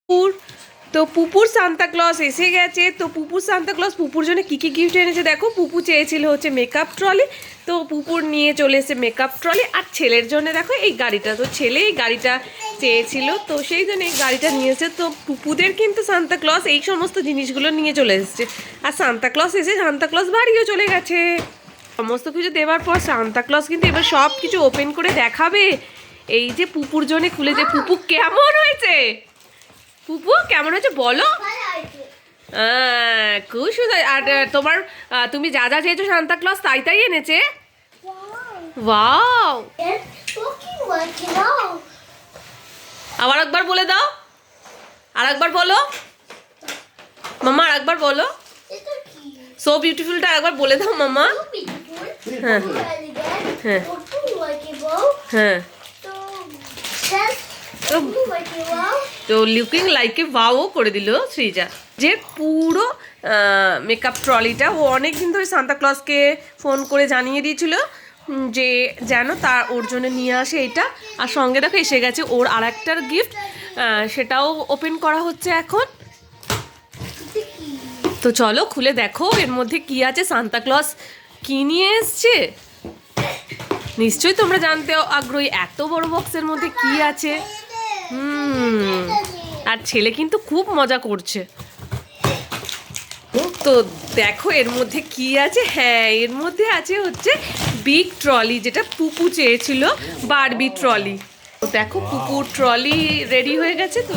পুপুর তো পুপুর Santa Claus এসে গেছে। তো পুপুর সান্তা ক্লজ পুপুর জন্য কী কী গিফট এনেছে দেখো। পুপু চেয়েছিল হচ্ছে মেকআপ ট্রলি, তো পুপুর নিয়ে চলে এসে মেকআপ ট্রলি। আর ছেলের জন্য দেখো এই গাড়িটা, তো ছেলে এই গাড়িটা চেয়েছিল, তো সেই জন্য এই গাড়িটা নিয়েছে। তো পুপুদের কিন্তু সান্তা ক্লজ এই সমস্ত জিনিসগুলো নিয়ে চলে এসেছে। আর সান্তা ক্লজ এসে সান্তা ক্লজ বাড়িও চলে গেছে। সমস্ত কিছু দেওয়ার পর সান্তা ক্লজ কিন্তু এবার সব কিছু ওপেন করে দেখাবে। এই যে পুপুর জন্য খুলে, যে পুপু কেমন হয়েছে, পুপু কেমন হয়েছে বলো। খুব সুন্দর। আর তোমার তুমি যা যা চেয়েছো সান্তা ক্লজ তাই তাই এনেছে। ওয়াও, আবার একবার বলে দাও, আর একবার বলো মামা, আর একবার বলো সো বিউটিফুলটা একবার বলে দাও মামা। হ্যাঁ হ্যাঁ হ্যাঁ, তো লুকিং লাইক এ ওয়াও করে দিল সৃজা। যে পুরো মেকআপ ট্রলিটা ও অনেক দিন ধরে সান্তা ক্লজকে ফোন করে জানিয়ে দিয়েছিল যে যেন তার ওর জন্য নিয়ে আসে এটা। আর সঙ্গে দেখো এসে গেছে ওর আর একটার গিফট, সেটাও ওপেন করা হচ্ছে এখন। তো চলো খুলে দেখো এর মধ্যে কি আছে, সান্তা ক্লজ কি নিয়ে এসছে। নিশ্চয়ই তোমরা জানতে আগ্রহী এত বড় বক্সের মধ্যে কি আছে। আর ছেলে কিন্তু খুব মজা করছে। তো দেখো এর মধ্যে কি আছে। হ্যাঁ, এর মধ্যে আছে হচ্ছে বিগ ট্রলি, যেটা পুপু চেয়েছিল, বারবি ট্রলি। তো দেখো পুপুর ট্রলি রেডি হয়ে গেছে। তো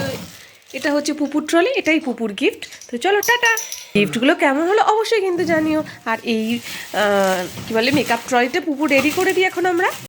এটা হচ্ছে পুপুর ট্রলি, এটাই পুপুর গিফট। তো চলো টাটা। গিফটগুলো কেমন হলো অবশ্যই কিন্তু জানিও। আর এই কি বলে মেকআপ ট্রলিটা পুপু রেডি করে দিই এখন আমরা।